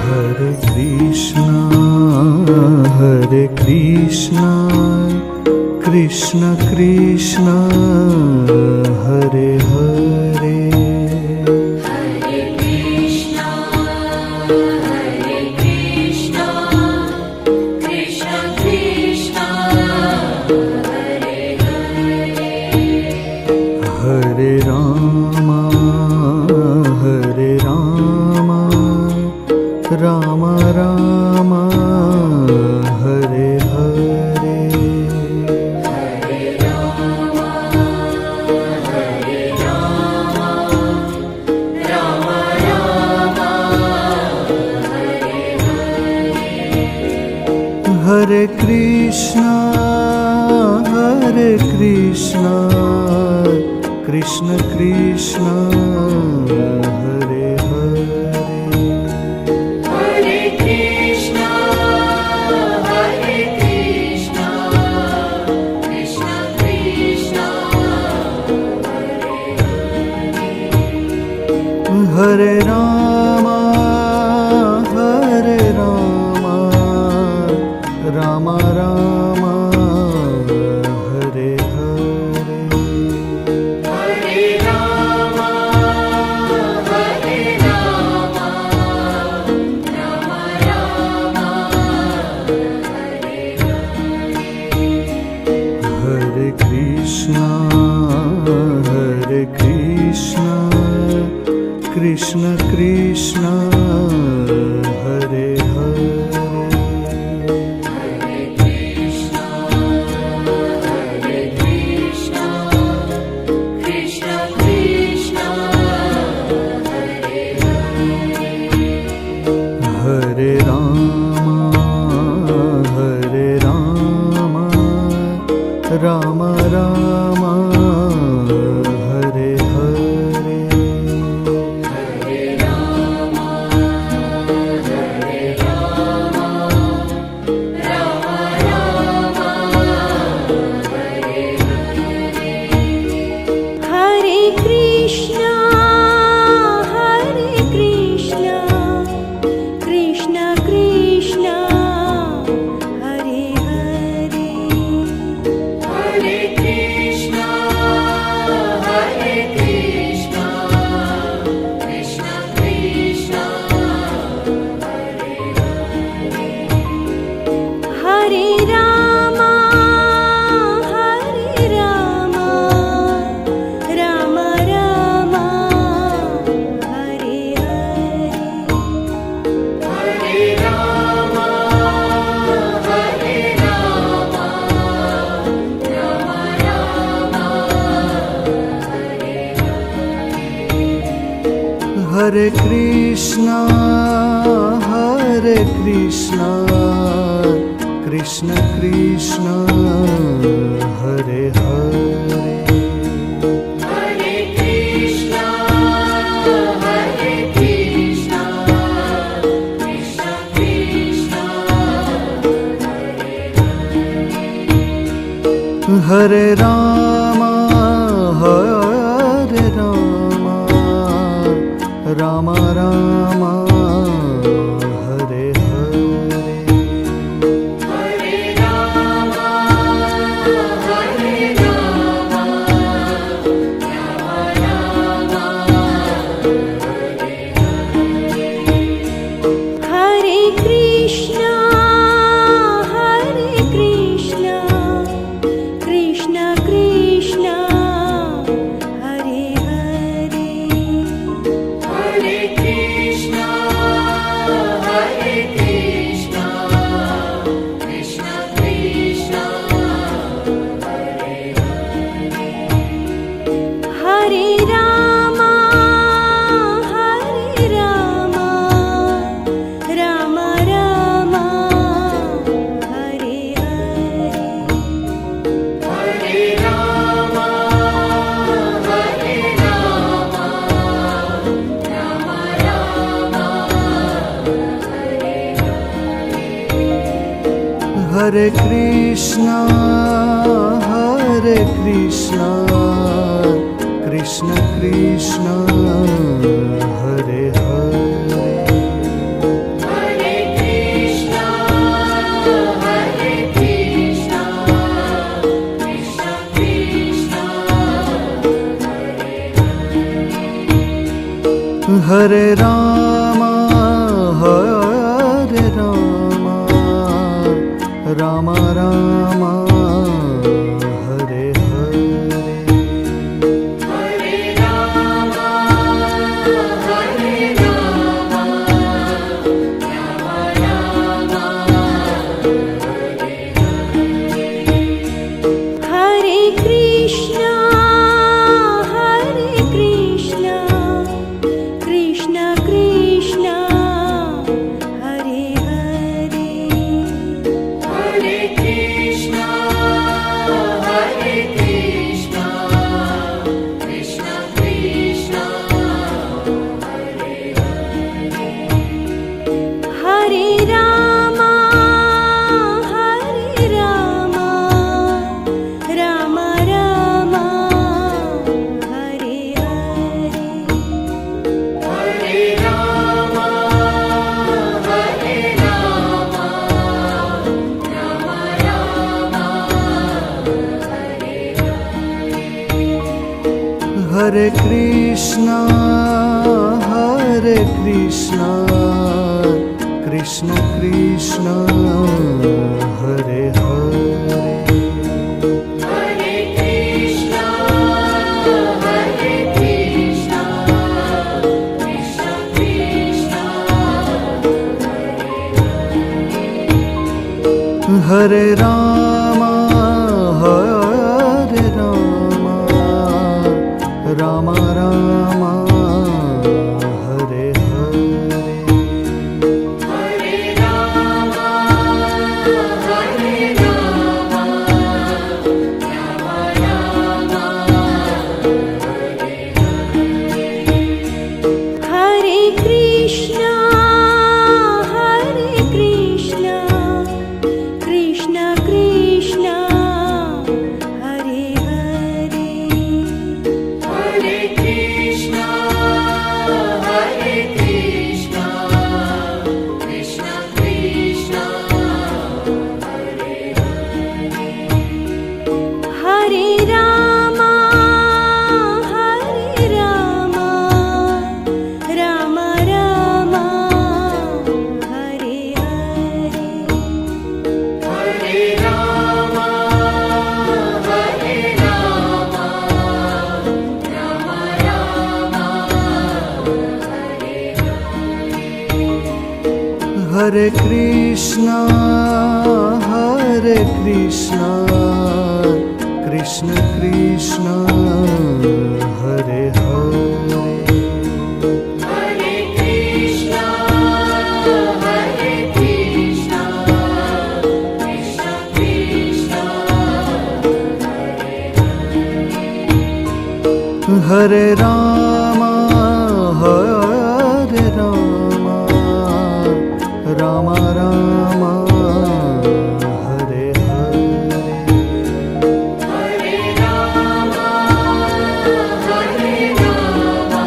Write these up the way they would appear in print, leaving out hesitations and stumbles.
Hare Krishna, Krishna Krishna, Hare Hare. Hare Krishna, Krishna Krishna, Hare Hare. Hare Rama, Rama Rama, Hare Hare. Hare Rama, Rama Rama, Hare Hare. Hare Krishna, Krishna Krishna, Hare Hare. Hare Krishna, Krishna Krishna, Hare Hare. Hare Rama, Rama Rama, Hare Hare. Hare Rama, Rama Rama, Hare Hare. Hare Krishna, Krishna Krishna, Hare Hare. Hare Krishna, Krishna Krishna, Hare Hare. Hare Rama, Rama Rama, Hare Hare. Hare Rama, Rama Rama, Hare Hare. Hare Krishna, Krishna Krishna, Hare Hare. Hare Krishna, Krishna Krishna, Hare Hare. Hare Rama, Rama Rama, Hare Hare. Hare Rama, Rama Rama, Hare Hare. Hare Krishna, Krishna Krishna, Hare Hare. Hare Krishna, Krishna Krishna, Hare Hare. Hare Rama, Rama Rama, Hare Hare. Hare Rama, Rama Rama, Hare Hare. Hare Krishna, Krishna Krishna, Hare Hare. Hare Krishna, Krishna Krishna, Hare Hare. Hare Rama, Rama Rama, Hare Hare. Hare Rama, Rama Rama, Hare Hare. Hare Krishna, Krishna Krishna, Hare Hare. Hare Hare Rama, Hare Rama, Rama Rama, Hare Hare. Hare Rama, Hare Rama, Rama Rama, Hare Hare. Hare Krishna, Hare Krishna, Krishna Krishna, Hare Hare. Hare Krishna, Hare Krishna, Krishna Krishna, Hare Hare. Hare Rama, Hare Rama, Rama Rama, Hare Hare. Hare Rama, Hare Rama, Rama Rama, Hare Hare. Hare Krishna, Hare Krishna, Krishna Krishna, Hare Hare. Hare Krishna, Hare Krishna, Krishna Krishna, Hare Rama, Hare Rama, Rama Rama, Hare Hare. Hare Rama, Hare Rama, Rama Rama, Hare Hare. Hare Krishna, Hare Krishna, Krishna Krishna, Hare Hare. Hare Krishna, Hare Krishna, Krishna Krishna, Hare Hare. Hare Rama, Hare Rama, Rama Rama, Hare Hare. Hare Rama, Hare Rama, Rama Rama, Hare Hare. Hare Krishna, Hare Krishna, Krishna Krishna, Hare Hare. Hare Krishna, Hare Krishna, Krishna Krishna, Hare Hare. Hare Rama, Hare Rama, Rama Rama, Hare Hare. Hare Rama, Hare Rama,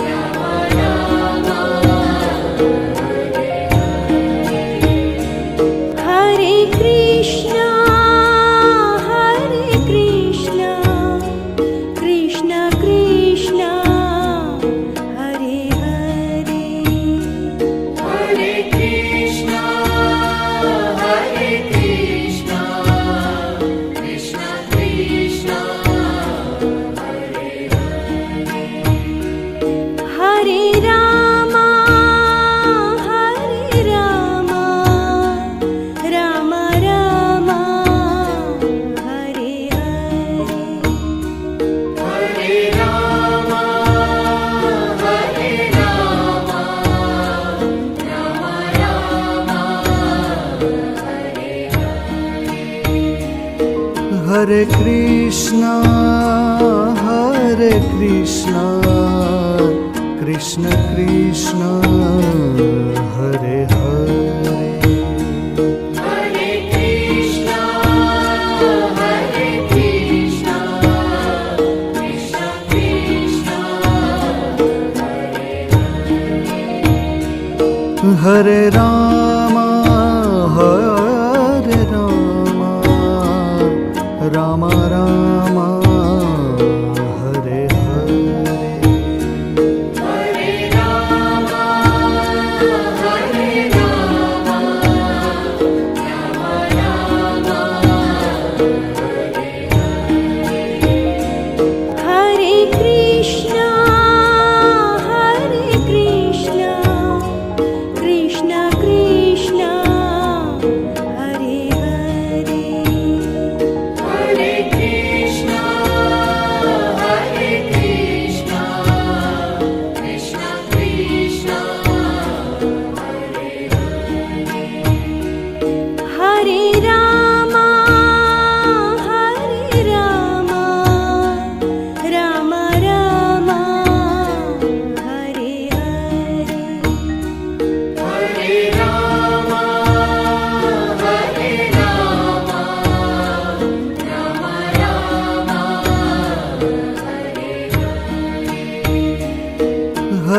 Rama Rama, Hare Hare. Hare Krishna, Hare Krishna, Krishna Krishna, Hare Hare. Hare Krishna, Hare Krishna, Krishna Krishna, Hare Hare. Hare Rama, Hare Rama, Rama Rama, Hare Hare. Hare Rama, Hare Rama, Rama Rama, Hare Hare. Hare Krishna, Hare Krishna, Krishna Krishna, Hare Hare. Hare Krishna, Hare Krishna, Krishna Krishna, Hare Hare. Hare Rama, Hare Rama, Rama Rama, Hare Hare. Hare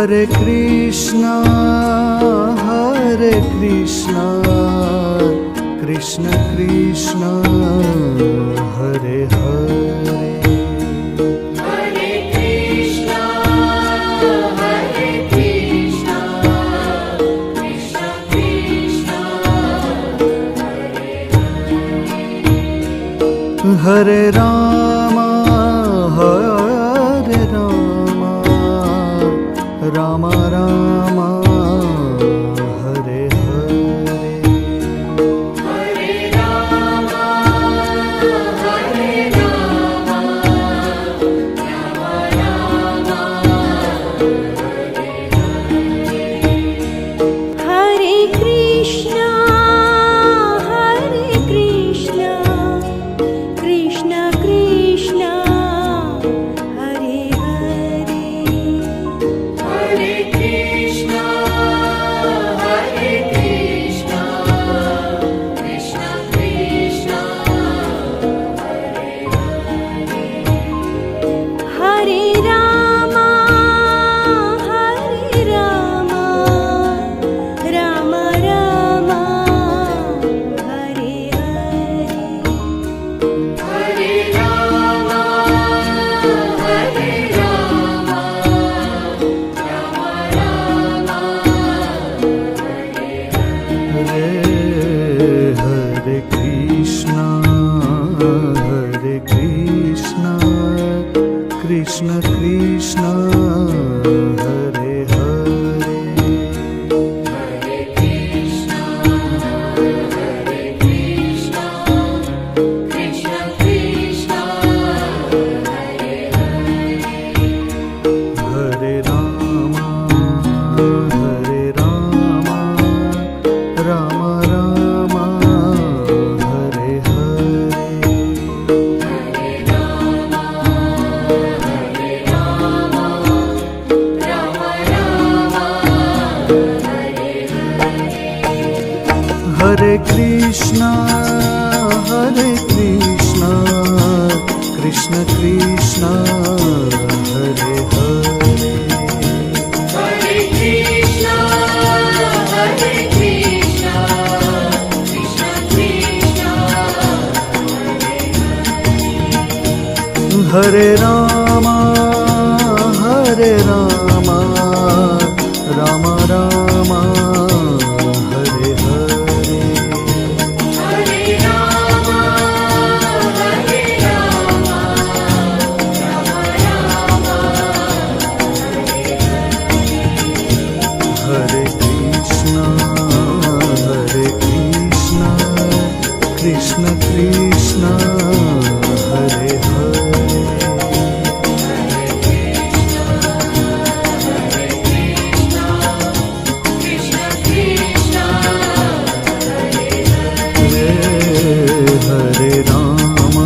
Hare Krishna Krishna Krishna Hare Hare Hare Krishna, Krishna Krishna, Hare Rama Rama Rama Hare Hare Hare Rama, Rama Rama, Hare Krishna, Krishna Krishna, Hare Hare. Hare Krishna, Krishna Krishna, Hare Rama, Rama Rama, Hare Hare. Hare Rama, Hare Krishna Krishna Krishna Hare Hare Hare Krishna, Krishna Krishna, Hare Rama Rama Rama Hare Hare Hare Krishna Krishna Krishna Hare Hare Hare Krishna, Krishna Krishna, Hare Rama Rama Rama Hare Hare Hare Rama, Hare Krishna Krishna Krishna Hare Hare Krishna Krishna, Hare Rama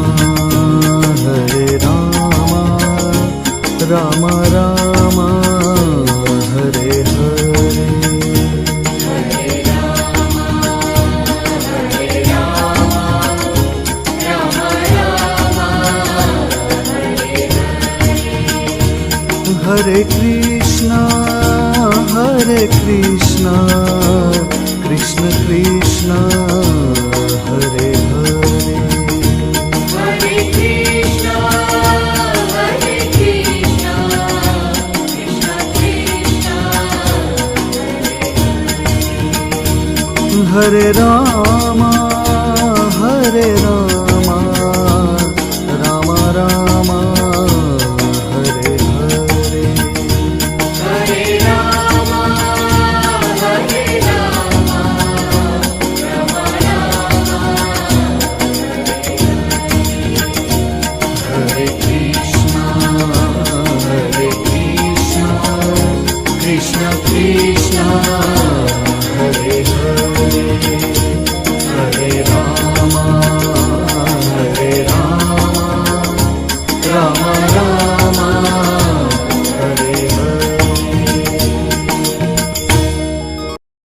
Rama Rama Hare Hare Hare Krishna Krishna Krishna Hare Hare Hare Krishna, Krishna Krishna, Hare Rama